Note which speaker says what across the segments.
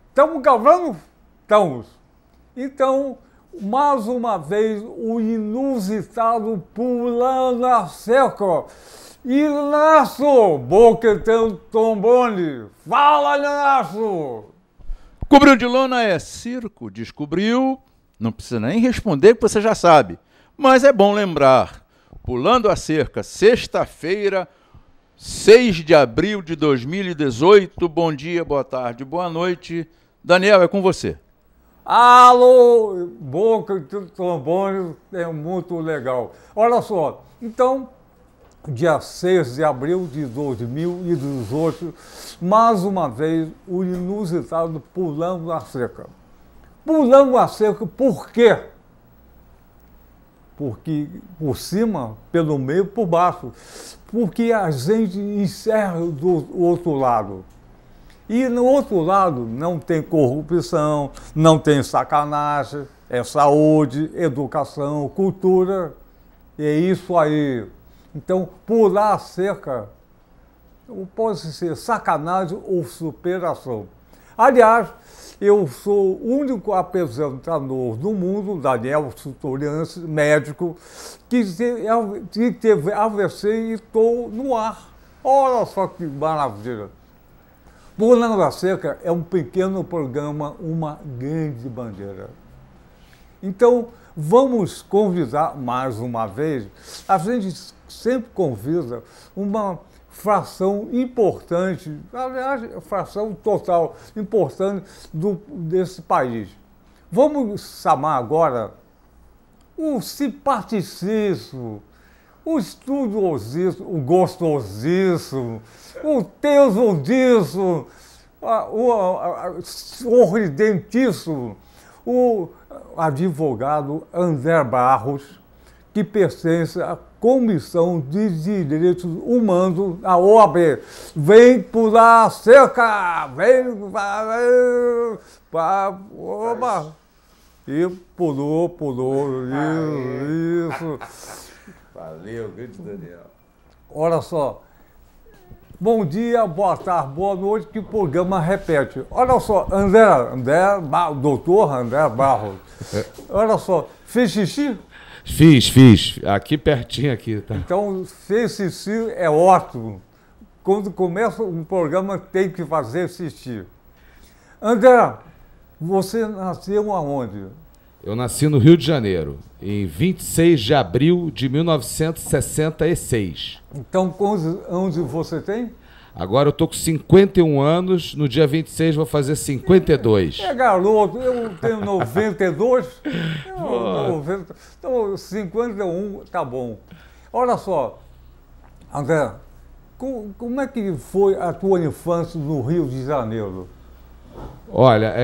Speaker 1: Estamos gravando? Estamos. Então, mais uma vez, o inusitado pulando a cerca. Inácio, Boquetão Trombone. Fala, Inácio!
Speaker 2: Cobriu de lona é circo, descobriu. Não precisa nem responder, que você já sabe. Mas é bom lembrar. Pulando a cerca, sexta-feira, 6 de abril de 2018. Bom dia, boa tarde, boa noite. Daniel, é com você.
Speaker 1: Alô, Boca de Trombone, é muito legal. Olha só, então, dia 6 de abril de 2018, mais uma vez, o inusitado pulando a cerca. Pulando a cerca, por quê? Porque por cima, pelo meio, por baixo. Porque a gente encerra do outro lado. E no outro lado não tem corrupção, não tem sacanagem, é saúde, educação, cultura. É isso aí. Então, pular a cerca pode ser sacanagem ou superação. Aliás, eu sou o único apresentador do mundo, Daniel Sutoriança, médico, que teve AVC e estou no ar. Olha só que maravilha. Pulando a Cerca é um pequeno programa, uma grande bandeira. Então, vamos convidar mais uma vez, a gente sempre convida uma fração importante, aliás, fração total importante desse país. Vamos chamar agora o simpaticíssimo, o estudiosíssimo, o gostosíssimo, o tesudíssimo, o sorridentíssimo, o advogado André Barros, que pertence à Comissão de Direitos Humanos da OAB. Vem pular a cerca! Vem! Oba! E pulou, isso.
Speaker 3: Valeu, grande Daniel.
Speaker 1: Olha só. Bom dia, boa tarde, boa noite, que o programa repete. Olha só, doutor André Barros. Olha só, fez xixi?
Speaker 3: Fiz. Aqui pertinho aqui, tá?
Speaker 1: Então, fez xixi é ótimo. Quando começa um programa, tem que fazer xixi. André, você nasceu aonde?
Speaker 3: Eu nasci no Rio de Janeiro, em 26 de abril de 1966.
Speaker 1: Então, quantos anos você tem?
Speaker 3: Agora eu tô com 51 anos, no dia 26 vou fazer 52.
Speaker 1: É garoto, eu tenho 92, então 51 tá bom. Olha só, André, como é que foi a tua infância no Rio de Janeiro?
Speaker 3: Olha,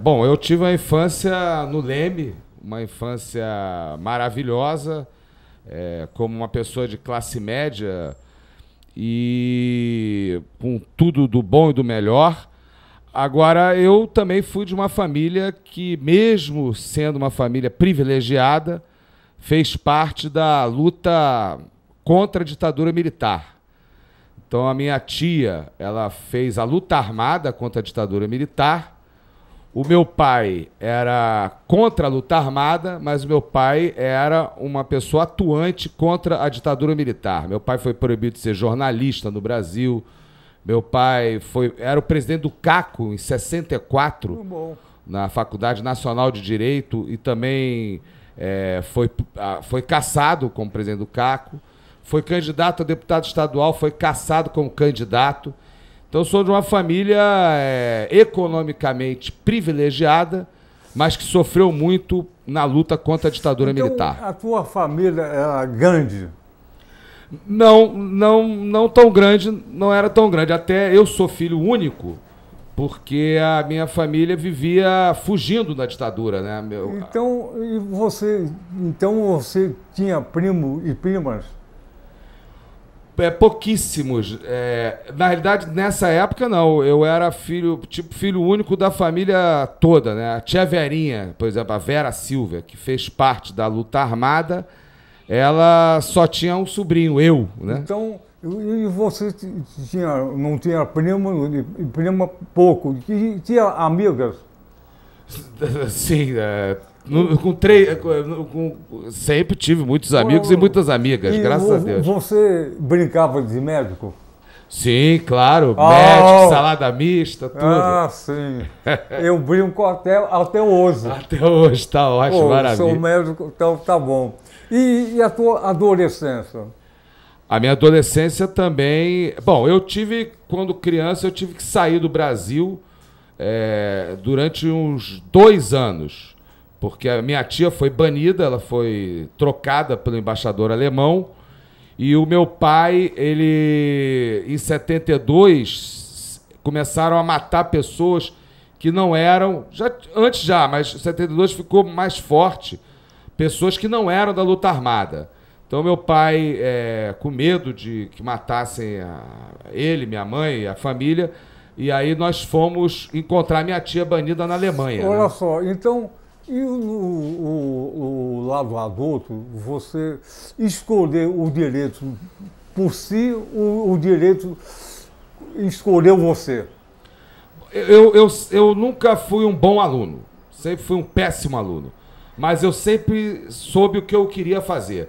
Speaker 3: bom, eu tive uma infância no Leme, uma infância maravilhosa, como uma pessoa de classe média e com tudo do bom e do melhor. Agora, eu também fui de uma família que, mesmo sendo uma família privilegiada, fez parte da luta contra a ditadura militar. Então, a minha tia, ela fez a luta armada contra a ditadura militar. O meu pai era contra a luta armada, mas o meu pai era uma pessoa atuante contra a ditadura militar. Meu pai foi proibido de ser jornalista no Brasil. Meu pai era o presidente do CACO em 64, na Faculdade Nacional de Direito, e também foi cassado como presidente do CACO. Foi candidato a deputado estadual, foi cassado como candidato. Então, eu sou de uma família economicamente privilegiada, mas que sofreu muito na luta contra a ditadura militar.
Speaker 1: A tua família era grande?
Speaker 3: Não tão grande, não era tão grande. Até eu sou filho único, porque a minha família vivia fugindo da ditadura, né?
Speaker 1: Então você tinha primo e primas?
Speaker 3: Pouquíssimos. Na realidade, nessa época, não. Eu era filho único da família toda, né? A tia Verinha, por exemplo, a Vera Silva, que fez parte da luta armada, ela só tinha um sobrinho, eu, né?
Speaker 1: Então, E você não tinha primo, prima pouco, tinha amigas?
Speaker 3: Sim, sempre tive muitos amigos e muitas amigas, graças a Deus.
Speaker 1: Você brincava de médico?
Speaker 3: Sim, claro, médico, salada mista, tudo.
Speaker 1: Ah, sim. Eu brinco até hoje.
Speaker 3: Até hoje, tá ótimo, maravilha.
Speaker 1: Sou médico, então tá bom. E a tua adolescência?
Speaker 3: A minha adolescência também... Bom, quando criança, eu tive que sair do Brasil durante uns 2 anos, porque a minha tia foi banida, ela foi trocada pelo embaixador alemão, e o meu pai, em 72, começaram a matar pessoas que não eram... mas em 72 ficou mais forte, pessoas que não eram da luta armada. Então, meu pai, com medo de que matassem ele, minha mãe, a família, e aí nós fomos encontrar minha tia banida na Alemanha.
Speaker 1: Olha só, então, e o lado adulto, você escolheu o direito por si, o direito escolheu você?
Speaker 3: Eu nunca fui um bom aluno, sempre fui um péssimo aluno, mas eu sempre soube o que eu queria fazer.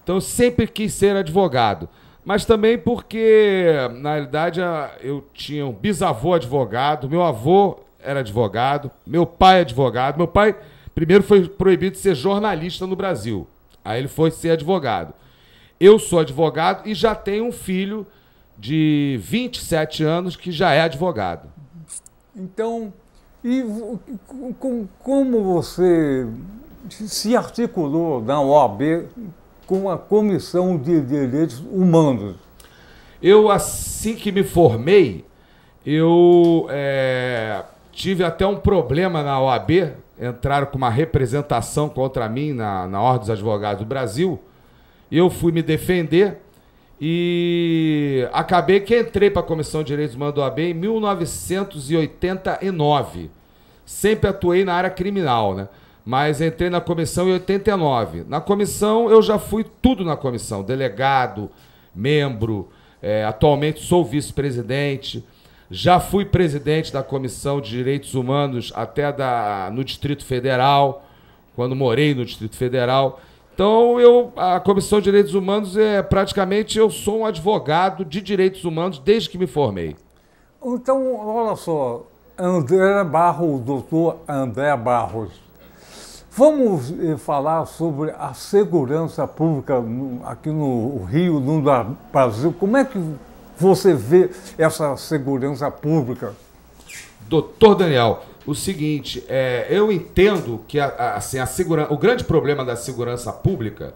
Speaker 3: Então, eu sempre quis ser advogado. Mas também porque, na realidade, eu tinha um bisavô advogado, meu avô era advogado, meu pai é advogado. Meu pai, primeiro, foi proibido de ser jornalista no Brasil. Aí ele foi ser advogado. Eu sou advogado e já tenho um filho de 27 anos que já é advogado.
Speaker 1: Então, como você se articulou na OAB com a Comissão de Direitos Humanos?
Speaker 3: Eu, assim que me formei, eu tive até um problema na OAB, entraram com uma representação contra mim na Ordem dos Advogados do Brasil, eu fui me defender e acabei que entrei para a Comissão de Direitos Humanos da OAB em 1989. Sempre atuei na área criminal, né? Mas entrei na comissão em 89. Na comissão, eu já fui tudo na comissão. Delegado, membro, atualmente sou vice-presidente. Já fui presidente da Comissão de Direitos Humanos até no Distrito Federal, quando morei no Distrito Federal. Então, a Comissão de Direitos Humanos praticamente, eu sou um advogado de direitos humanos desde que me formei.
Speaker 1: Então, olha só, doutor André Barros. Vamos falar sobre a segurança pública aqui no Rio, no Brasil. Como é que você vê essa segurança pública?
Speaker 3: Doutor Daniel, o seguinte, eu entendo que o grande problema da segurança pública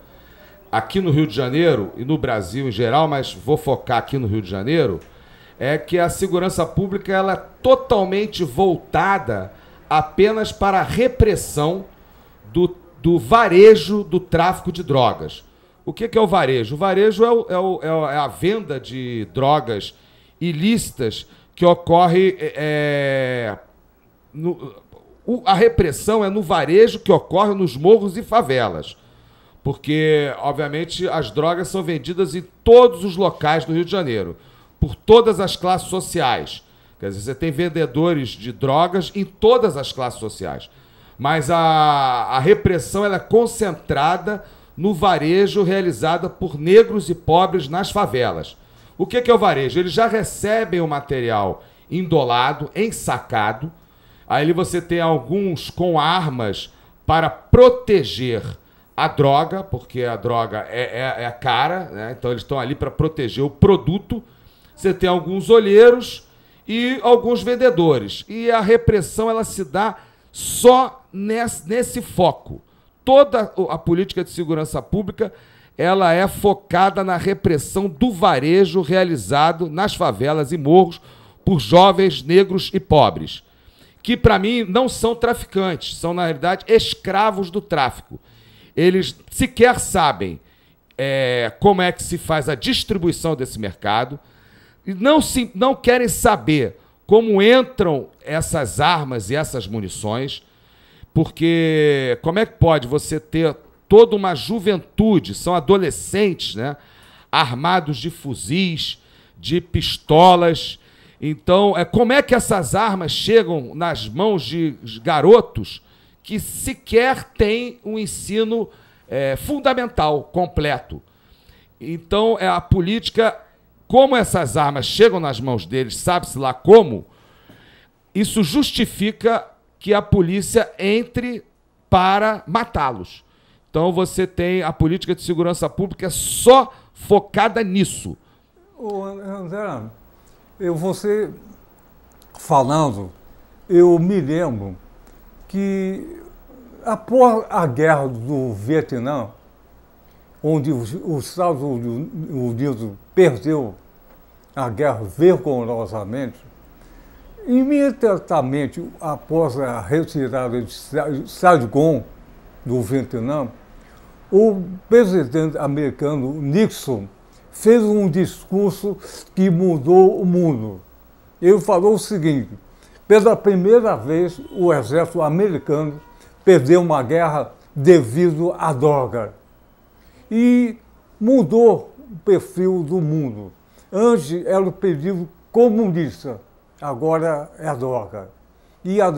Speaker 3: aqui no Rio de Janeiro e no Brasil em geral, mas vou focar aqui no Rio de Janeiro, é que a segurança pública ela é totalmente voltada apenas para a repressão do varejo do tráfico de drogas. O que é o varejo? O varejo é a venda de drogas ilícitas que ocorre... a repressão é no varejo que ocorre nos morros e favelas. Porque, obviamente, as drogas são vendidas em todos os locais do Rio de Janeiro, por todas as classes sociais. Quer dizer, você tem vendedores de drogas em todas as classes sociais. Mas a repressão ela é concentrada no varejo realizado por negros e pobres nas favelas. O que é o varejo? Eles já recebem o material indolado, ensacado. Aí você tem alguns com armas para proteger a droga, porque a droga é cara, né? Então eles estão ali para proteger o produto. Você tem alguns olheiros e alguns vendedores. E a repressão ela se dá só nesse foco. Toda a política de segurança pública ela é focada na repressão do varejo realizado nas favelas e morros por jovens negros e pobres, que para mim não são traficantes, são na realidade escravos do tráfico. Eles sequer sabem como é que se faz a distribuição desse mercado, e não querem saber como entram essas armas e essas munições, porque como é que pode você ter toda uma juventude, são adolescentes, né, armados de fuzis, de pistolas. Então, como é que essas armas chegam nas mãos de garotos que sequer têm um ensino fundamental, completo? Então, a política, como essas armas chegam nas mãos deles, sabe-se lá como, isso justifica que a polícia entre para matá-los. Então, você tem a política de segurança pública só focada nisso.
Speaker 1: Ô, André, você falando, eu me lembro que após a guerra do Vietnã, onde os Estados Unidos perdeu a guerra vergonhosamente, imediatamente após a retirada de Saigon do Vietnã, o presidente americano Nixon fez um discurso que mudou o mundo. Ele falou o seguinte: pela primeira vez o exército americano perdeu uma guerra devido à droga. E mudou o perfil do mundo. Antes era o período comunista, agora é a droga. E a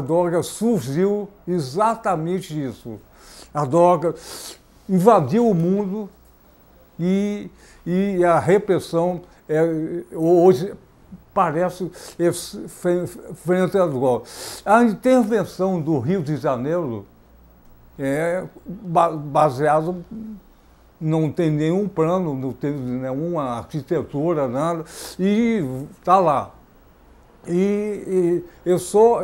Speaker 1: droga surgiu exatamente isso. A droga invadiu o mundo e a repressão hoje parece frente à droga. A intervenção do Rio de Janeiro é baseada, não tem nenhum plano, não tem nenhuma arquitetura, nada, e está lá. E eu só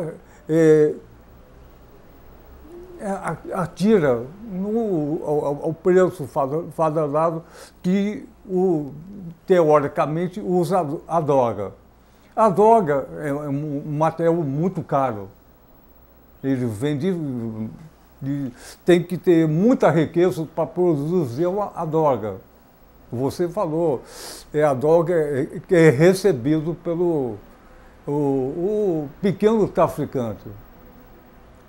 Speaker 1: atira ao preço fadado que teoricamente usa a droga. A droga é um material muito caro. Ele vende, tem que ter muita riqueza para produzir a droga. Você falou, a droga que é recebido pelo o pequeno traficante.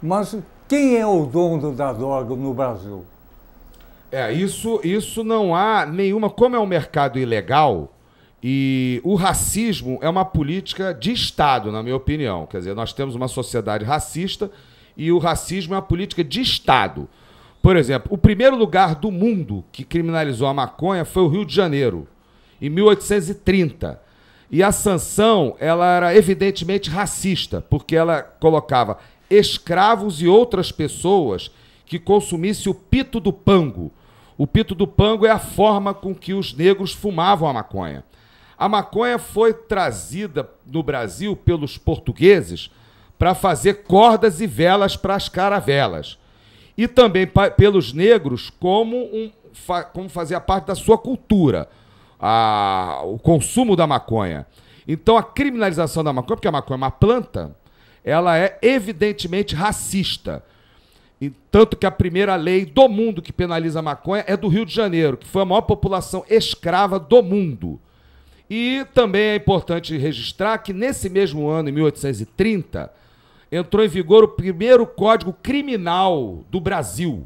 Speaker 1: Mas quem é o dono da droga no Brasil?
Speaker 3: Isso não há nenhuma... Como é um mercado ilegal, e o racismo é uma política de Estado, na minha opinião. Quer dizer, nós temos uma sociedade racista e o racismo é uma política de Estado. Por exemplo, o primeiro lugar do mundo que criminalizou a maconha foi o Rio de Janeiro, em 1830. E a sanção, ela era evidentemente racista, porque ela colocava escravos e outras pessoas que consumissem o pito do pango. O pito do pango é a forma com que os negros fumavam a maconha. A maconha foi trazida no Brasil pelos portugueses para fazer cordas e velas para as caravelas. E também pelos negros como fazia parte da sua cultura, o consumo da maconha. Então a criminalização da maconha, porque a maconha é uma planta, ela é evidentemente racista. E tanto que a primeira lei do mundo que penaliza a maconha é do Rio de Janeiro, que foi a maior população escrava do mundo. E também é importante registrar que nesse mesmo ano, em 1830, entrou em vigor o primeiro Código Criminal do Brasil.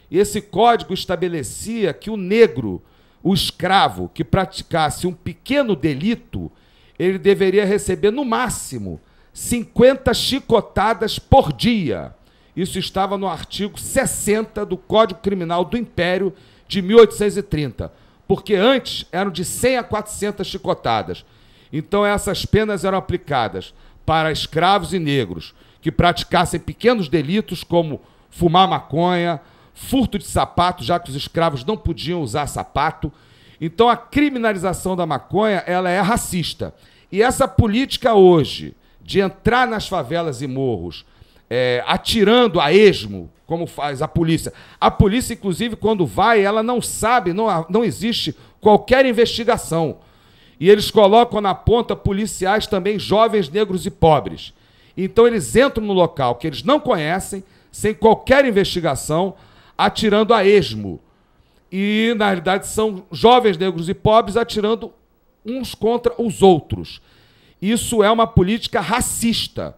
Speaker 3: E esse código estabelecia que o negro, o escravo, que praticasse um pequeno delito, ele deveria receber, no máximo, 50 chicotadas por dia. Isso estava no artigo 60 do Código Criminal do Império de 1830, porque antes eram de 100 a 400 chicotadas. Então essas penas eram aplicadas para escravos e negros que praticassem pequenos delitos como fumar maconha, furto de sapato, já que os escravos não podiam usar sapato. Então a criminalização da maconha, ela é racista. E essa política hoje de entrar nas favelas e morros atirando a esmo, como faz a polícia. A polícia, inclusive, quando vai, ela não sabe, não existe qualquer investigação. E eles colocam na ponta policiais também jovens, negros e pobres. Então eles entram no local que eles não conhecem, sem qualquer investigação, atirando a esmo. E, na realidade, são jovens, negros e pobres atirando uns contra os outros. Isso é uma política racista.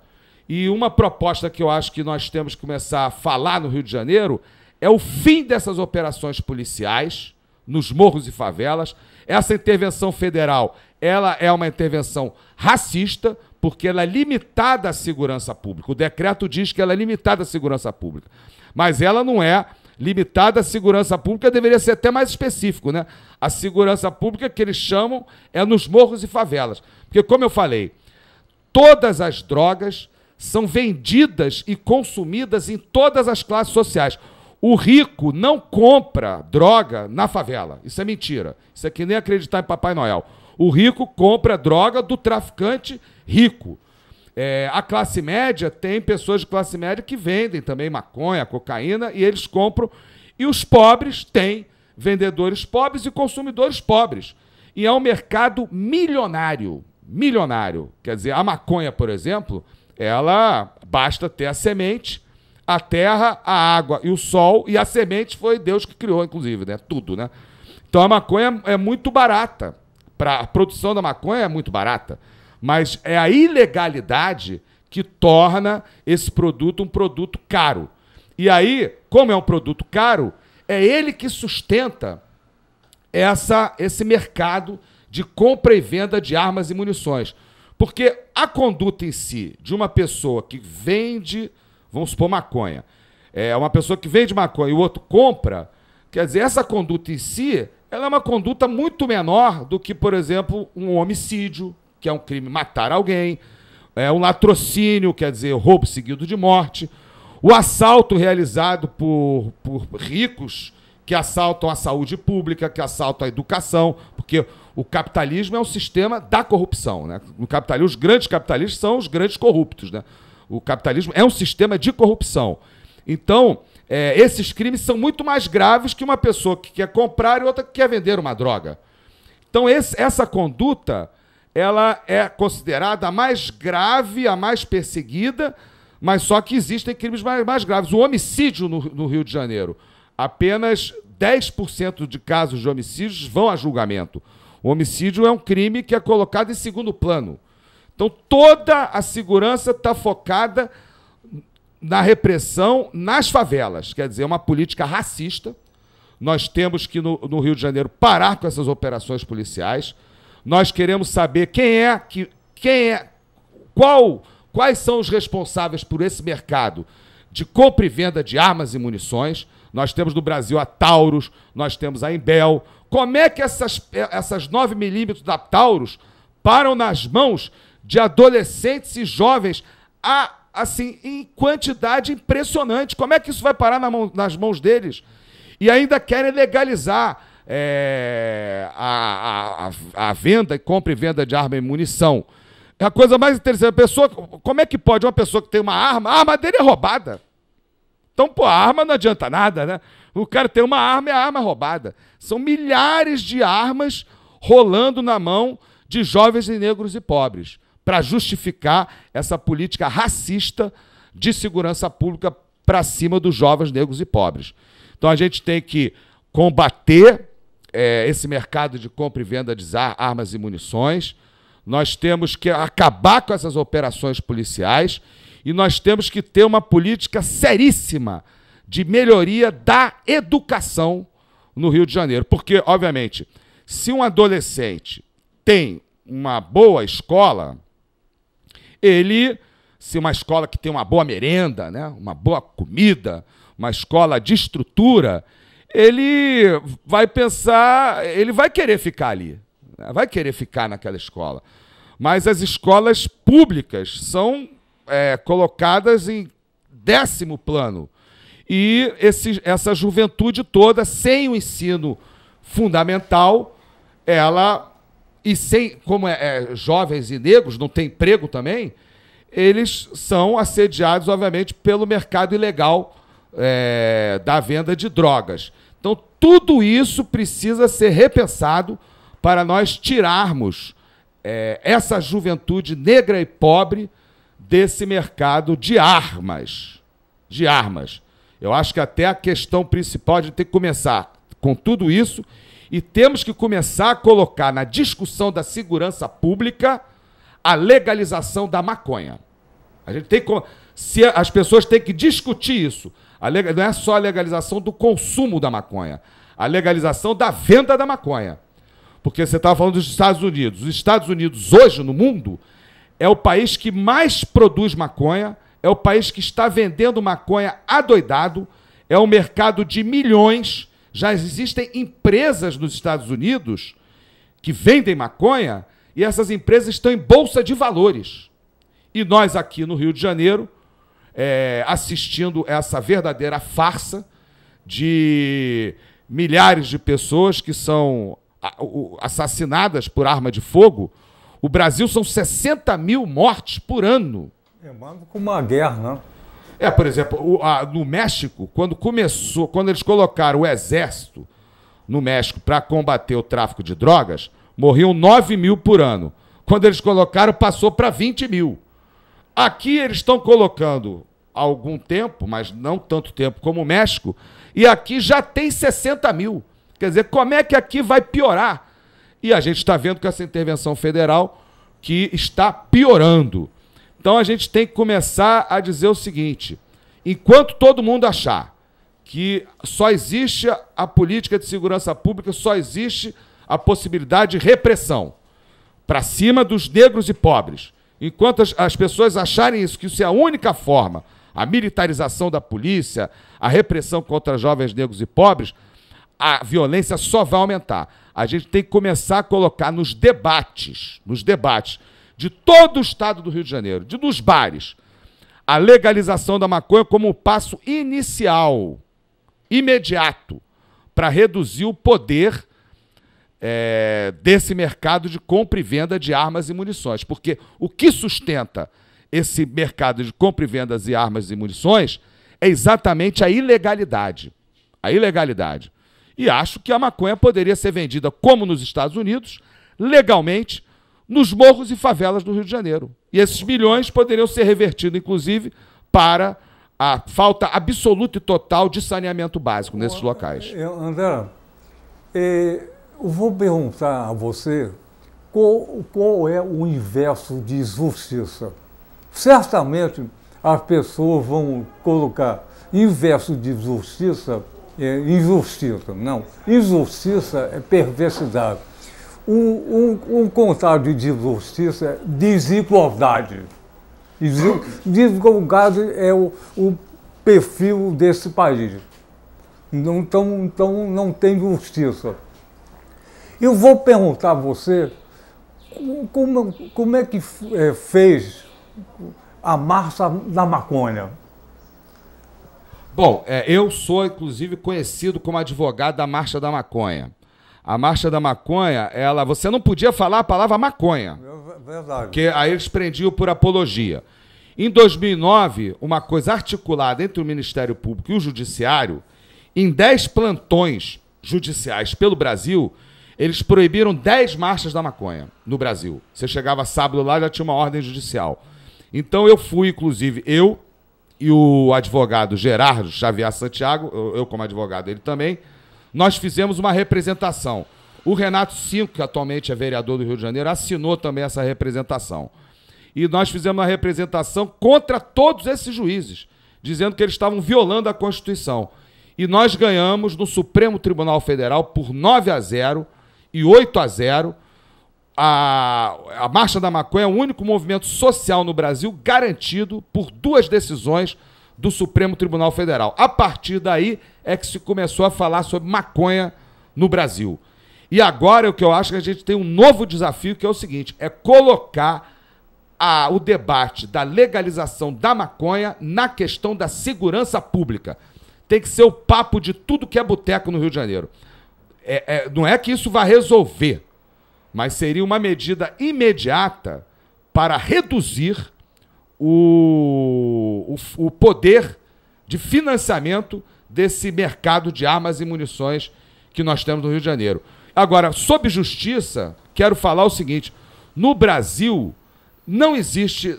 Speaker 3: E uma proposta que eu acho que nós temos que começar a falar no Rio de Janeiro é o fim dessas operações policiais nos morros e favelas, Essa intervenção federal, ela é uma intervenção racista, porque ela é limitada à segurança pública. O decreto diz que ela é limitada à segurança pública. Mas ela não é limitada à segurança pública, deveria ser até mais específico, né? A segurança pública que eles chamam é nos morros e favelas. Porque, como eu falei, todas as drogas são vendidas e consumidas em todas as classes sociais. O rico não compra droga na favela. Isso é mentira. Isso é que nem acreditar em Papai Noel. O rico compra droga do traficante rico. A classe média, tem pessoas de classe média que vendem também maconha, cocaína, e eles compram. E os pobres têm vendedores pobres e consumidores pobres. E é um mercado milionário. Milionário. Quer dizer, a maconha, por exemplo, ela basta ter a semente, a terra, a água e o sol, e a semente foi Deus que criou, inclusive, né? Tudo, né? Então a maconha é muito barata. A produção da maconha é muito barata. Mas é a ilegalidade que torna esse produto um produto caro. E aí, como é um produto caro, é ele que sustenta esse mercado de compra e venda de armas e munições. Porque a conduta em si de uma pessoa que vende, vamos supor, maconha, uma pessoa que vende maconha e o outro compra, quer dizer, essa conduta em si, ela é uma conduta muito menor do que, por exemplo, um homicídio, que é um crime matar alguém, um latrocínio, quer dizer, roubo seguido de morte, o assalto realizado por ricos que assaltam a saúde pública, que assaltam a educação, porque o capitalismo é um sistema da corrupção, né? No capitalismo, os grandes capitalistas são os grandes corruptos, né? O capitalismo é um sistema de corrupção. Então, esses crimes são muito mais graves que uma pessoa que quer comprar e outra que quer vender uma droga. Então, essa conduta, ela é considerada a mais grave, a mais perseguida, mas só que existem crimes mais graves. O homicídio no Rio de Janeiro, apenas 10% de casos de homicídios vão a julgamento. O homicídio é um crime que é colocado em segundo plano. Então, toda a segurança está focada na repressão nas favelas. Quer dizer, é uma política racista. Nós temos que, no Rio de Janeiro, parar com essas operações policiais. Nós queremos saber quais são os responsáveis por esse mercado de compra e venda de armas e munições. Nós temos no Brasil a Taurus, nós temos a Imbel. Como é que essas 9mm da Taurus param nas mãos de adolescentes e jovens assim, em quantidade impressionante? Como é que isso vai parar nas mãos deles? E ainda querem legalizar a venda, compra e venda de arma e munição. A coisa mais interessante, como é que pode uma pessoa que tem uma arma, a arma dele é roubada? Então, pô, a arma não adianta nada, né? O cara tem uma arma e a arma é roubada. São milhares de armas rolando na mão de jovens e negros e pobres para justificar essa política racista de segurança pública para cima dos jovens negros e pobres. Então, a gente tem que combater esse mercado de compra e venda de armas e munições. Nós temos que acabar com essas operações policiais e nós temos que ter uma política seríssima de melhoria da educação no Rio de Janeiro. Porque, obviamente, se um adolescente tem uma boa escola, se uma escola que tem uma boa merenda, né, uma boa comida, uma escola de estrutura, ele vai pensar, ele vai querer ficar ali, né, vai querer ficar naquela escola. Mas as escolas públicas são colocadas em 10º plano. E essa juventude toda, sem o ensino fundamental, como jovens e negros, não tem emprego também, eles são assediados, obviamente, pelo mercado ilegal da venda de drogas. Então, tudo isso precisa ser repensado para nós tirarmos essa juventude negra e pobre desse mercado de armas. Eu acho que até a questão principal de ter que começar com tudo isso e temos que começar a colocar na discussão da segurança pública a legalização da maconha. A gente tem as pessoas têm que discutir isso. Não é só a legalização do consumo da maconha, a legalização da venda da maconha. Porque você estava falando dos Estados Unidos. Os Estados Unidos, hoje, no mundo, é o país que mais produz maconha, é o país que está vendendo maconha adoidado, é um mercado de milhões. Já existem empresas nos Estados Unidos que vendem maconha e essas empresas estão em bolsa de valores. E nós aqui no Rio de Janeiro, assistindo essa verdadeira farsa de milhares de pessoas que são assassinadas por arma de fogo. O Brasil são 60 mil mortes por ano.
Speaker 1: É mais com uma guerra, né?
Speaker 3: Por exemplo, no México, quando eles colocaram o exército no México para combater o tráfico de drogas, morriam 9 mil por ano. Quando eles colocaram, passou para 20 mil. Aqui eles estão colocando há algum tempo, mas não tanto tempo como o México, e aqui já tem 60 mil. Quer dizer, como é que aqui vai piorar? E a gente está vendo com essa intervenção federal que está piorando. Então a gente tem que começar a dizer o seguinte: enquanto todo mundo achar que só existe a política de segurança pública, só existe a possibilidade de repressão para cima dos negros e pobres, enquanto as pessoas acharem isso, que isso é a única forma, a militarização da polícia, a repressão contra jovens negros e pobres, a violência só vai aumentar. A gente tem que começar a colocar nos debates de todo o estado do Rio de Janeiro, nos bares, a legalização da maconha como um passo inicial, imediato, para reduzir o poder desse mercado de compra e venda de armas e munições. Porque o que sustenta esse mercado de compra e venda de armas e munições é exatamente a ilegalidade. A ilegalidade. E acho que a maconha poderia ser vendida, como nos Estados Unidos, legalmente, nos morros e favelas do Rio de Janeiro. E esses milhões poderiam ser revertidos, inclusive, para a falta absoluta e total de saneamento básico nesses locais.
Speaker 1: André, eu vou perguntar a você qual é o inverso de justiça. Certamente as pessoas vão colocar inverso de justiça, injustiça. Não, injustiça é perversidade. Um contrário de justiça é desigualdade. Desigualdade é o perfil desse país. Então não tem justiça. Eu vou perguntar a você como é que fez a Marcha da Maconha.
Speaker 3: Bom, eu sou, inclusive, conhecido como advogado da Marcha da Maconha. A Marcha da Maconha, você não podia falar a palavra maconha.
Speaker 1: Verdade.
Speaker 3: Porque aí eles prendiam por apologia. Em 2009, uma coisa articulada entre o Ministério Público e o Judiciário, em 10 plantões judiciais pelo Brasil, eles proibiram 10 marchas da maconha no Brasil. Você chegava sábado lá, já tinha uma ordem judicial. Então eu fui, inclusive, eu e o advogado Gerardo Xavier Santiago, eu como advogado, ele também, nós fizemos uma representação. O Renato Cinco, que atualmente é vereador do Rio de Janeiro, assinou também essa representação. E nós fizemos uma representação contra todos esses juízes, dizendo que eles estavam violando a Constituição. E nós ganhamos no Supremo Tribunal Federal por 9-0 e 8-0. A Marcha da Maconha é o único movimento social no Brasil garantido por 2 decisões do Supremo Tribunal Federal. A partir daí é que se começou a falar sobre maconha no Brasil. E agora o que eu acho que a gente tem um novo desafio, que é o seguinte, é colocar o debate da legalização da maconha na questão da segurança pública. Tem que ser o papo de tudo que é boteco no Rio de Janeiro. Não é que isso vai resolver, mas seria uma medida imediata para reduzir o poder de financiamento desse mercado de armas e munições que nós temos no Rio de Janeiro. Agora, sob justiça, quero falar o seguinte: no Brasil, não existe...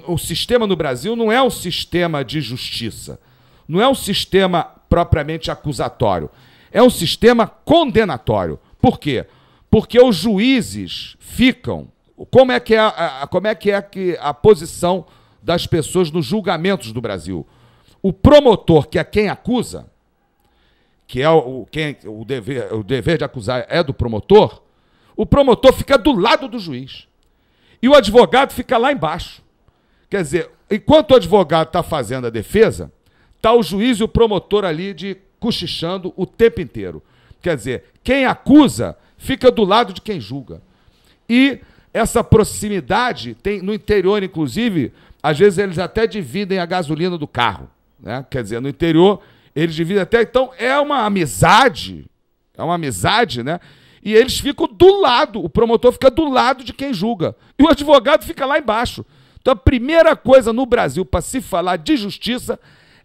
Speaker 3: o sistema no Brasil não é um sistema de justiça, não é um sistema propriamente acusatório, é um sistema condenatório. Por quê? Porque os juízes ficam... Como é que é a posição das pessoas nos julgamentos do Brasil? O promotor, que é quem acusa, que é o dever de acusar é do promotor, o promotor fica do lado do juiz. E o advogado fica lá embaixo. Quer dizer, enquanto o advogado está fazendo a defesa, está o juiz e o promotor ali cochichando o tempo inteiro. Quer dizer, quem acusa fica do lado de quem julga. E essa proximidade, tem no interior, inclusive, às vezes eles até dividem a gasolina do carro, né? Quer dizer, no interior eles dividem até... Então é uma amizade, né? E eles ficam do lado, o promotor fica do lado de quem julga. E o advogado fica lá embaixo. Então a primeira coisa no Brasil para se falar de justiça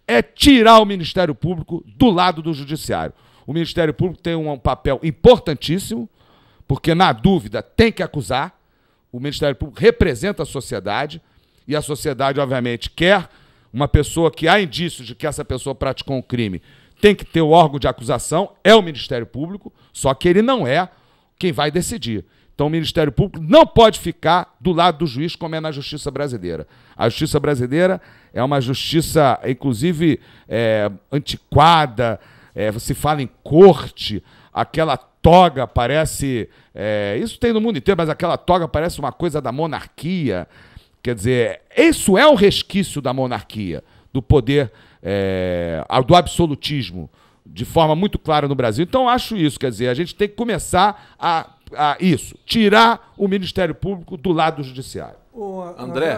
Speaker 3: é tirar o Ministério Público do lado do Judiciário. O Ministério Público tem um papel importantíssimo, porque na dúvida tem que acusar. O Ministério Público representa a sociedade, e a sociedade, obviamente, quer uma pessoa que há indícios de que essa pessoa praticou um crime, tem que ter o órgão de acusação, é o Ministério Público, só que ele não é quem vai decidir. Então o Ministério Público não pode ficar do lado do juiz, como é na justiça brasileira. A justiça brasileira é uma justiça, inclusive, antiquada, se fala em corte, aquela toga parece... isso tem no mundo inteiro, mas aquela toga parece uma coisa da monarquia. Quer dizer, isso é um resquício da monarquia, do poder, do absolutismo, de forma muito clara no Brasil. Então, acho isso, quer dizer, a gente tem que começar a tirar o Ministério Público do lado do Judiciário.
Speaker 2: André,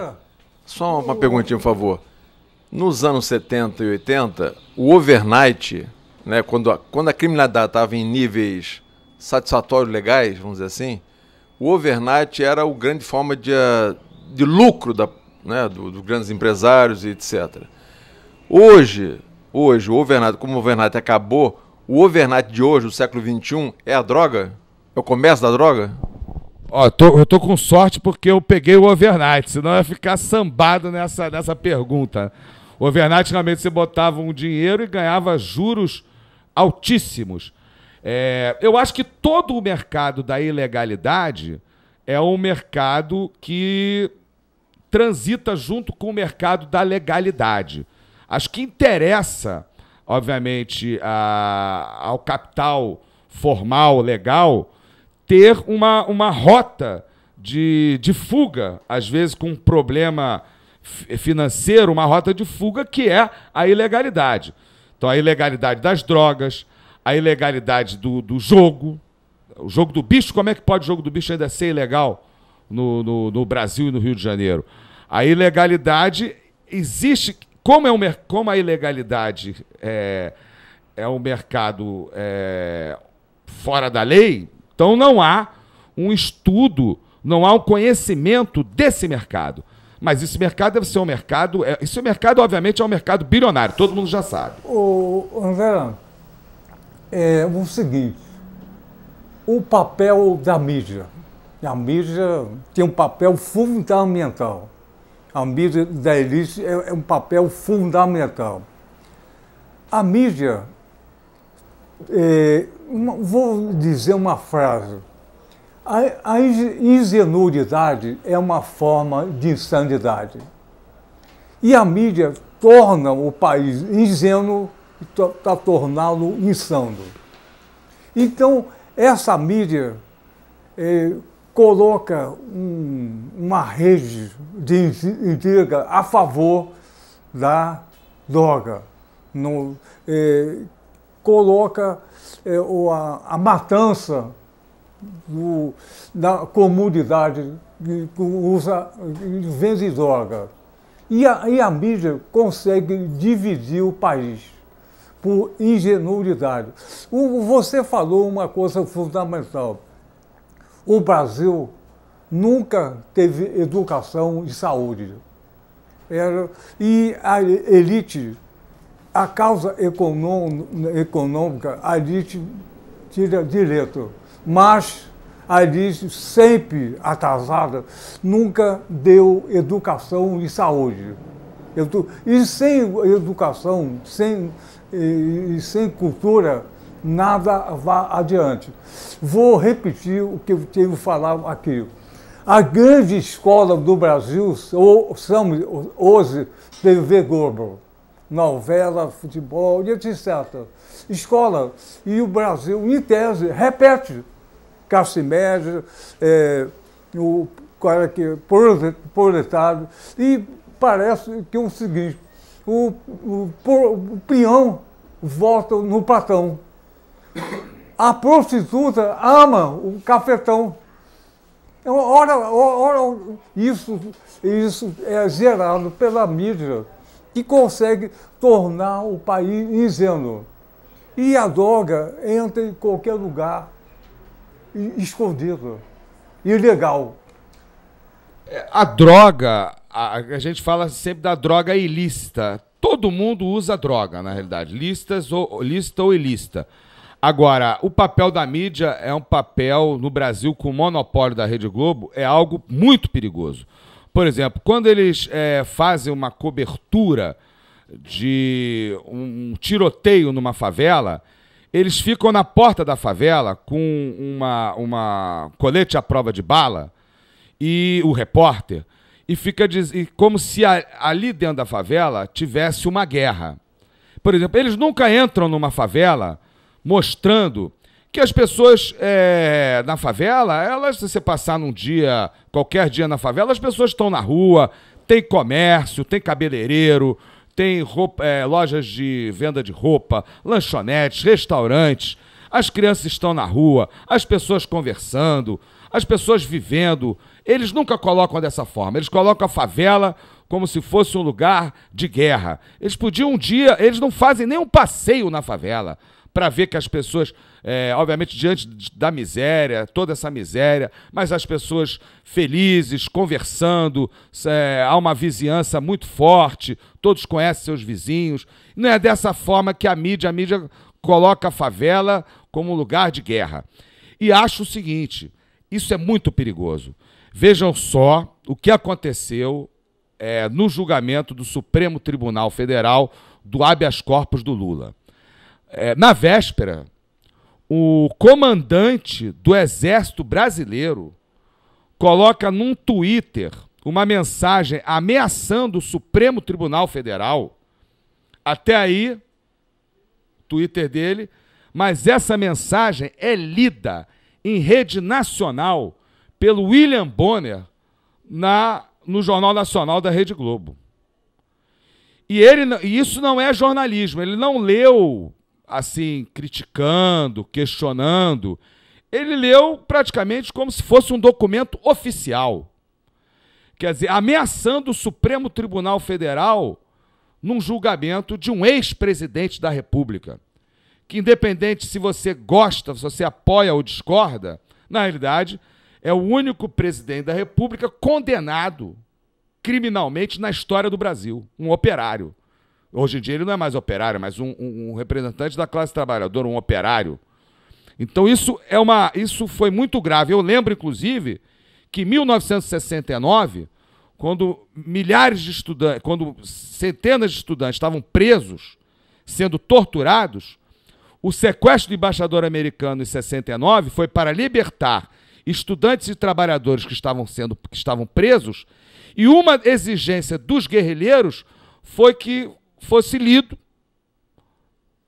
Speaker 2: só uma perguntinha, por favor. Nos anos 70 e 80, o overnight, né, quando a criminalidade estava em níveis satisfatórios legais, vamos dizer assim, o overnight era a grande forma de lucro dos grandes empresários e etc. Hoje, o overnight, como o overnight acabou, o overnight de hoje, do século XXI, é a droga? É o comércio da droga?
Speaker 3: Eu tô com sorte porque eu peguei o overnight, senão eu ia ficar sambado nessa pergunta. O overnight, realmente, você botava um dinheiro e ganhava juros altíssimos. Eu acho que todo o mercado da ilegalidade é um mercado que transita junto com o mercado da legalidade. Acho que interessa, obviamente, ao capital formal, legal, ter uma rota de fuga, às vezes com um problema financeiro, uma rota de fuga que é a ilegalidade. Então, a ilegalidade das drogas, a ilegalidade do jogo. O jogo do bicho, como é que pode o jogo do bicho ainda ser ilegal no Brasil e no Rio de Janeiro? A ilegalidade existe... Como a ilegalidade é um mercado fora da lei, então não há um estudo, não há um conhecimento desse mercado. Mas esse mercado deve ser um mercado... esse mercado, obviamente, é um mercado bilionário, todo mundo já sabe.
Speaker 1: André, o seguinte, o papel da mídia. A mídia tem um papel fundamental. A mídia da elite é um papel fundamental. A mídia, vou dizer uma frase, a ingenuidade é uma forma de insanidade. E a mídia torna o país ingênuo para torná-lo insano. Então, essa mídia coloca uma rede de intriga a favor da droga. Coloca a matança da comunidade que vende droga. E a mídia consegue dividir o país por ingenuidade. Você falou uma coisa fundamental. O Brasil nunca teve educação e saúde. E a elite, a causa econômica, a elite tira direito. Mas a elite, sempre atrasada, nunca deu educação e saúde. E sem educação, sem cultura, nada vai adiante. Vou repetir o que eu tenho falado aqui. A grande escola do Brasil são hoje TV Globo, novela, futebol, etc. Escola. E o Brasil, em tese, repete. classe média, o cara que é proletário, e parece que é o seguinte, o peão vota no patrão. A prostituta ama o cafetão. Ora, isso é gerado pela mídia, que consegue tornar o país ingênuo. E a droga entra em qualquer lugar, escondido, ilegal.
Speaker 3: A droga, a gente fala sempre da droga ilícita. Todo mundo usa droga, na realidade, lícita ou ilícita. Agora, o papel da mídia é um papel, no Brasil, com o monopólio da Rede Globo, é algo muito perigoso. Por exemplo, quando eles fazem uma cobertura de um tiroteio numa favela, eles ficam na porta da favela com uma colete à prova de bala, e o repórter, e fica como se ali dentro da favela tivesse uma guerra. Por exemplo, eles nunca entram numa favela mostrando que as pessoas na favela, se você passar qualquer dia na favela, as pessoas estão na rua, tem comércio, tem cabeleireiro, tem lojas de venda de roupa, lanchonetes, restaurantes, as crianças estão na rua, as pessoas conversando, as pessoas vivendo. Eles nunca colocam dessa forma, eles colocam a favela como se fosse um lugar de guerra. Eles não fazem nem um passeio na favela, para ver que as pessoas, obviamente, diante da miséria, toda essa miséria, mas as pessoas felizes, conversando, há uma vizinhança muito forte, todos conhecem seus vizinhos. Não é dessa forma que a mídia coloca a favela como lugar de guerra. E acho o seguinte, isso é muito perigoso. Vejam só o que aconteceu no julgamento do Supremo Tribunal Federal do habeas corpus do Lula. Na véspera, o comandante do Exército Brasileiro coloca num Twitter uma mensagem ameaçando o Supremo Tribunal Federal. Até aí, Twitter dele, mas essa mensagem é lida em rede nacional pelo William Bonner no Jornal Nacional da Rede Globo. E isso não é jornalismo, ele não leu assim, criticando, questionando. Ele leu praticamente como se fosse um documento oficial. Quer dizer, ameaçando o Supremo Tribunal Federal num julgamento de um ex-presidente da República. Que independente se você gosta, se você apoia ou discorda, na realidade, é o único presidente da República condenado criminalmente na história do Brasil, um operário. Hoje em dia ele não é mais operário, mas um representante da classe trabalhadora, um operário. Então isso foi muito grave. Eu lembro, inclusive, que em 1969, quando centenas de estudantes estavam presos, sendo torturados, o sequestro do embaixador americano em 69 foi para libertar estudantes e trabalhadores que estavam presos, e uma exigência dos guerrilheiros foi que fosse lido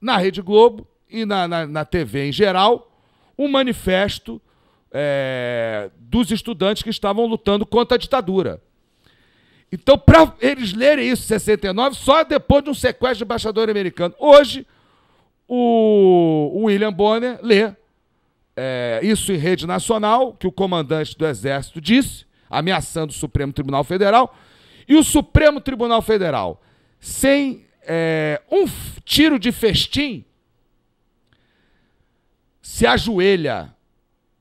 Speaker 3: na Rede Globo e na TV em geral um manifesto dos estudantes que estavam lutando contra a ditadura. Então, para eles lerem isso em 69, só depois de um sequestro de embaixador americano. Hoje, o William Bonner lê isso em rede nacional, que o comandante do Exército disse, ameaçando o Supremo Tribunal Federal, e o Supremo Tribunal Federal, sem um tiro de festim, se ajoelha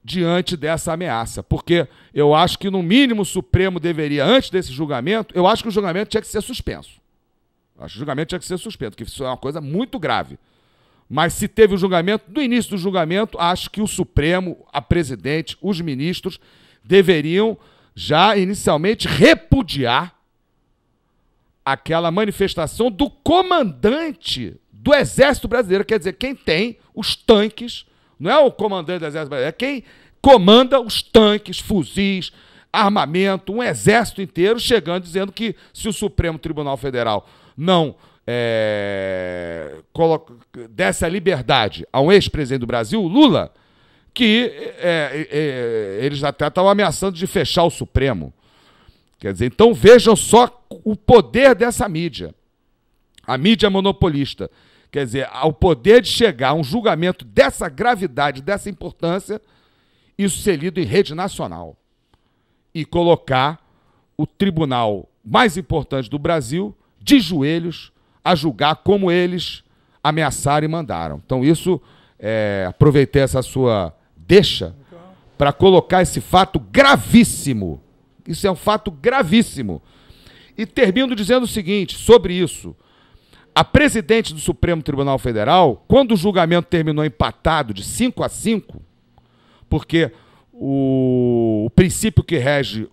Speaker 3: diante dessa ameaça. Porque eu acho que, no mínimo, o Supremo deveria, antes desse julgamento, eu acho que o julgamento tinha que ser suspenso. Acho que o julgamento tinha que ser suspenso, porque isso é uma coisa muito grave. Mas se teve o julgamento, no início do julgamento, acho que o Supremo, a presidente, os ministros, deveriam já inicialmente repudiar aquela manifestação do comandante do Exército Brasileiro. Quer dizer, quem tem os tanques, não é o comandante do Exército Brasileiro, é quem comanda os tanques, fuzis, armamento, um exército inteiro, chegando dizendo que se o Supremo Tribunal Federal não desse a liberdade a um ex-presidente do Brasil, Lula, que eles até estavam ameaçando de fechar o Supremo. Quer dizer, então vejam só o poder dessa mídia. A mídia monopolista. Quer dizer, ao poder de chegar a um julgamento dessa gravidade, dessa importância, isso ser lido em rede nacional. E colocar o tribunal mais importante do Brasil de joelhos a julgar como eles ameaçaram e mandaram. Então isso, aproveitei essa sua deixa para colocar esse fato gravíssimo. Isso é um fato gravíssimo. E termino dizendo o seguinte, sobre isso. A presidente do Supremo Tribunal Federal, quando o julgamento terminou empatado de 5-5, porque o princípio que rege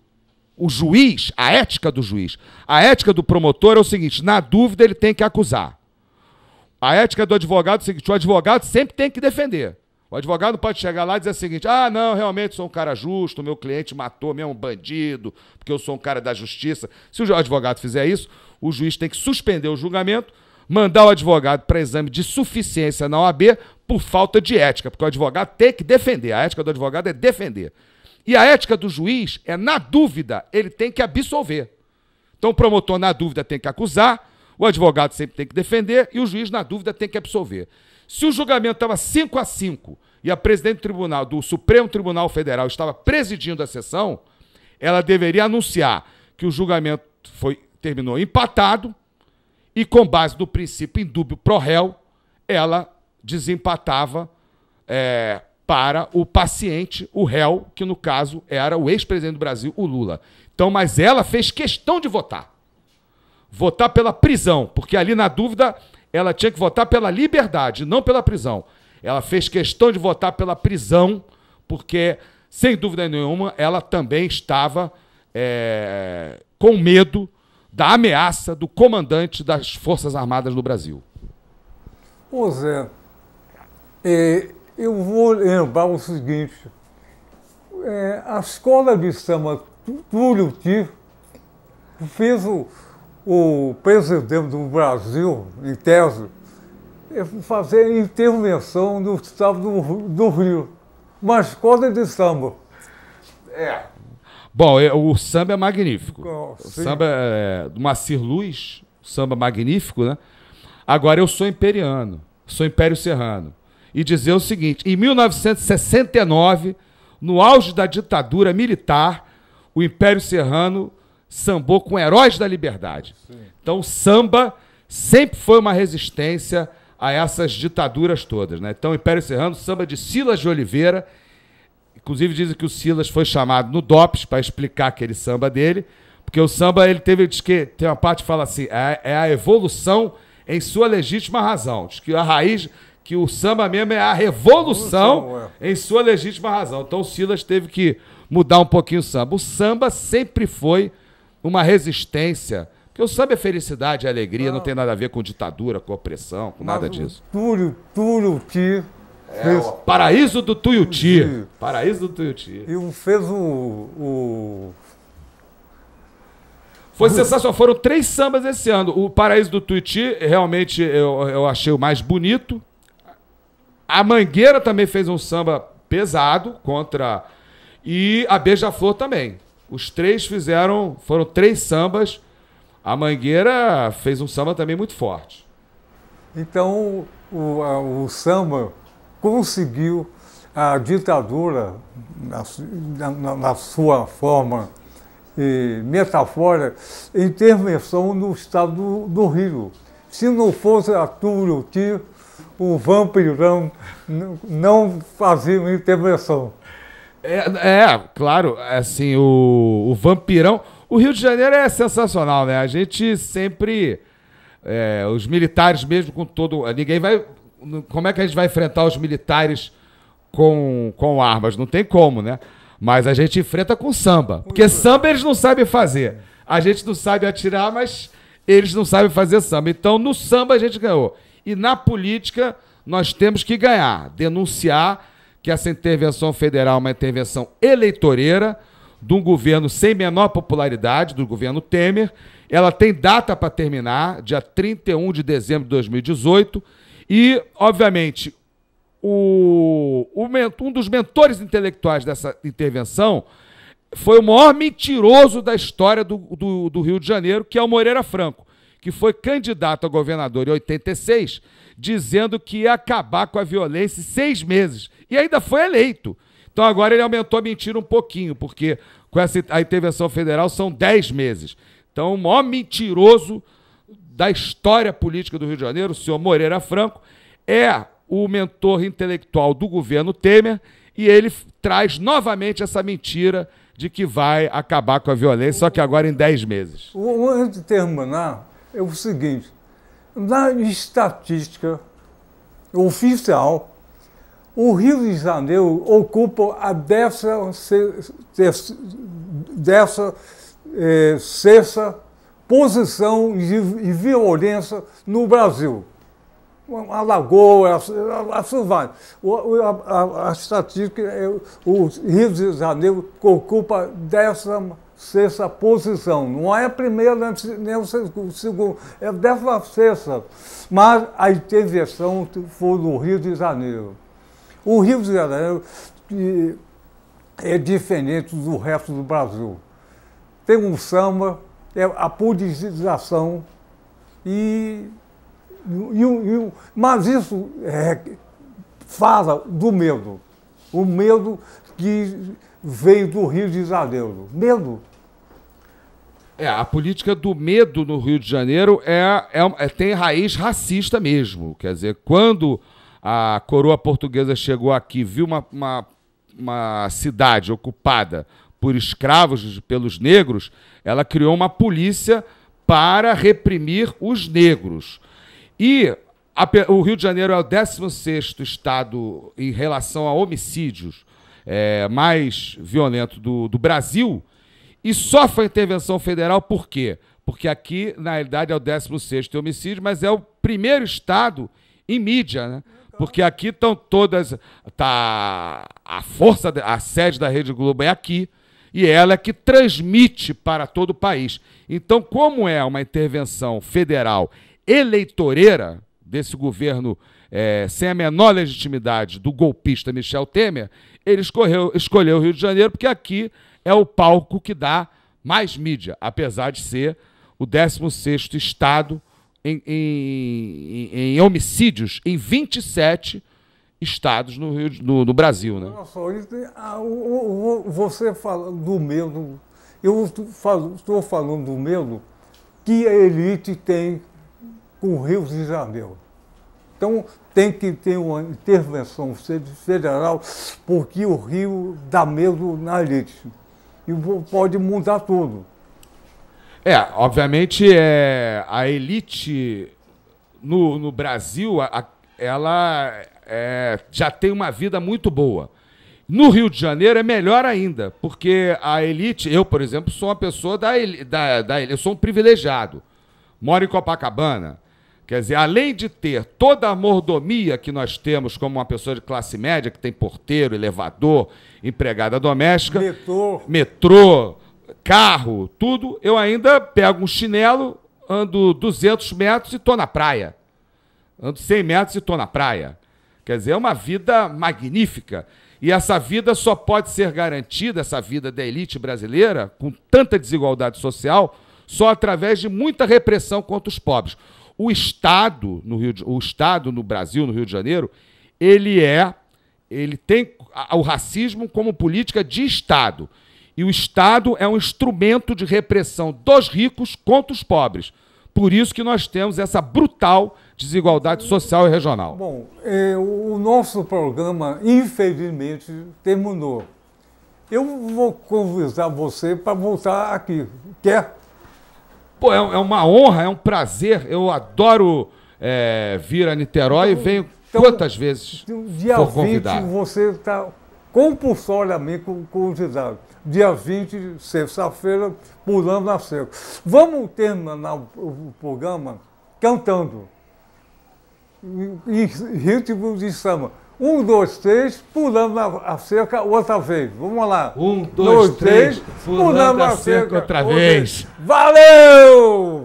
Speaker 3: o juiz, a ética do juiz, a ética do promotor é o seguinte, na dúvida ele tem que acusar. A ética do advogado é o seguinte, o advogado sempre tem que defender. O advogado não pode chegar lá e dizer o seguinte, não, realmente sou um cara justo, o meu cliente matou mesmo um bandido, porque eu sou um cara da justiça. Se o advogado fizer isso, o juiz tem que suspender o julgamento, mandar o advogado para exame de suficiência na OAB por falta de ética, porque o advogado tem que defender. A ética do advogado é defender. E a ética do juiz é, na dúvida, ele tem que absolver. Então o promotor, na dúvida, tem que acusar, o advogado sempre tem que defender e o juiz, na dúvida, tem que absolver. Se o julgamento estava 5-5 e a presidente do tribunal, do Supremo Tribunal Federal estava presidindo a sessão, ela deveria anunciar que o julgamento terminou empatado e, com base no princípio indúbio pro réu, ela desempatava para o paciente, o réu, que no caso era o ex-presidente do Brasil, o Lula. Então, mas ela fez questão de votar. Votar pela prisão, porque ali, na dúvida, ela tinha que votar pela liberdade, não pela prisão. Ela fez questão de votar pela prisão, porque, sem dúvida nenhuma, ela também estava com medo da ameaça do comandante das Forças Armadas do Brasil.
Speaker 1: Ô Zé, eu vou lembrar o seguinte, a escola de samba Tuiuti fez o presidente do Brasil, em tese, fazer intervenção no estado do Rio, uma escola de samba.
Speaker 3: Bom, o samba é magnífico.
Speaker 1: Oh,
Speaker 3: o samba do Macir Luz, samba magnífico, né? Agora, eu sou imperiano, sou império serrano. E dizer o seguinte, em 1969, no auge da ditadura militar, o Império Serrano sambou com heróis da liberdade. Sim. Então, o samba sempre foi uma resistência a essas ditaduras todas, né? Então, o Império Serrano, samba de Silas de Oliveira, inclusive dizem que o Silas foi chamado no DOPS para explicar aquele samba dele, porque o samba, diz que tem uma parte que fala assim, é a evolução em sua legítima razão. Diz que a raiz, que o samba mesmo é a revolução em sua legítima razão. Então o Silas teve que mudar um pouquinho o samba. O samba sempre foi uma resistência, porque o samba é felicidade, é alegria, não tem nada a ver com ditadura, com opressão, com nada disso.
Speaker 1: Tuiuti.
Speaker 3: O Paraíso do Tuiuti. Paraíso do Tuiuti.
Speaker 1: E fez
Speaker 3: Foi sensacional. Foram 3 sambas esse ano. O Paraíso do Tuiuti, realmente, eu achei o mais bonito. A Mangueira também fez um samba pesado contra... E a Beija-Flor também. Os 3 foram 3 sambas. A Mangueira fez um samba também muito forte.
Speaker 1: Então, o samba conseguiu a ditadura, na sua forma metafórica, intervenção no estado do Rio. Se não fosse a Tuiuti, o Vampirão não fazia uma intervenção.
Speaker 3: Claro, assim, o Vampirão... O Rio de Janeiro é sensacional, né? A gente sempre... os militares mesmo com todo... Ninguém vai... Como é que a gente vai enfrentar os militares com armas? Não tem como, né? Mas a gente enfrenta com samba. Porque samba eles não sabem fazer. A gente não sabe atirar, mas eles não sabem fazer samba. Então, no samba a gente ganhou. E na política, nós temos que ganhar. Denunciar que essa intervenção federal é uma intervenção eleitoreira de um governo sem menor popularidade, do governo Temer. Ela tem data para terminar, dia 31 de dezembro de 2018. E, obviamente, um dos mentores intelectuais dessa intervenção foi o maior mentiroso da história do Rio de Janeiro, que é o Moreira Franco, que foi candidato a governador em 86, dizendo que ia acabar com a violência em 6 meses. E ainda foi eleito. Então agora ele aumentou a mentira um pouquinho, porque com a intervenção federal são 10 meses. Então o maior mentiroso da história política do Rio de Janeiro, o senhor Moreira Franco, é o mentor intelectual do governo Temer, e ele traz novamente essa mentira de que vai acabar com a violência, só que agora em 10 meses.
Speaker 1: Antes de terminar, é o seguinte, na estatística oficial, o Rio de Janeiro ocupa a 16ª posição de violência no Brasil. Alagoas, assim vai. A estatística, o Rio de Janeiro ocupa a 16ª posição. Não é a primeira nem o segundo, é a 16ª. Mas a intervenção foi no Rio de Janeiro. O Rio de Janeiro é diferente do resto do Brasil. Tem um samba, é a politização mas isso fala do medo. O medo que veio do Rio de Janeiro. Medo.
Speaker 3: A política do medo no Rio de Janeiro tem raiz racista mesmo. Quer dizer, quando a coroa portuguesa chegou aqui, viu uma cidade ocupada por escravos, pelos negros, ela criou uma polícia para reprimir os negros. E o Rio de Janeiro é o 16º estado em relação a homicídios mais violento do Brasil, e sofre a intervenção federal por quê? Porque aqui, na realidade, é o 16º homicídio, mas é o primeiro estado em mídia, né? Porque aqui estão todas... a sede da Rede Globo é aqui, e ela é que transmite para todo o país. Então, como é uma intervenção federal eleitoreira desse governo sem a menor legitimidade do golpista Michel Temer, ele escolheu o Rio de Janeiro porque aqui é o palco que dá mais mídia, apesar de ser o 16º estado em homicídios em 27 estados no Brasil. Né?
Speaker 1: Nossa, você fala do medo, eu estou falando do medo que a elite tem com o Rio de Janeiro. Então, tem que ter uma intervenção federal, porque o Rio dá medo na elite. E pode mudar tudo.
Speaker 3: Obviamente, a elite no Brasil, ela já tem uma vida muito boa. No Rio de Janeiro é melhor ainda, porque a elite... Eu, por exemplo, sou uma pessoa eu sou um privilegiado. Moro em Copacabana. Quer dizer, além de ter toda a mordomia que nós temos como uma pessoa de classe média, que tem porteiro, elevador, empregada doméstica, metrô, carro, tudo, eu ainda pego um chinelo, ando 200 metros e estou na praia. Ando 100 metros e estou na praia. Quer dizer, é uma vida magnífica. E essa vida só pode ser garantida, essa vida da elite brasileira, com tanta desigualdade social, só através de muita repressão contra os pobres. O Estado no Brasil, no Rio de Janeiro, ele tem o racismo como política de Estado. E o Estado é um instrumento de repressão dos ricos contra os pobres. Por isso que nós temos essa brutal desigualdade social e regional.
Speaker 1: Bom, o nosso programa, infelizmente, terminou. Eu vou convidar você para voltar aqui. Quer?
Speaker 3: Pô, é uma honra, é um prazer. Eu adoro vir a Niterói e venho quantas vezes
Speaker 1: dia
Speaker 3: for convidado.
Speaker 1: 20 você está compulsoriamente convidado. Dia 20, sexta-feira, Pulando a Cerca. Vamos terminar o programa cantando. Em ritmo de samba. 1, 2, 3, pulando a cerca outra vez. Vamos lá.
Speaker 3: 1, 2, 3, pulando a cerca outra vez.
Speaker 1: Valeu!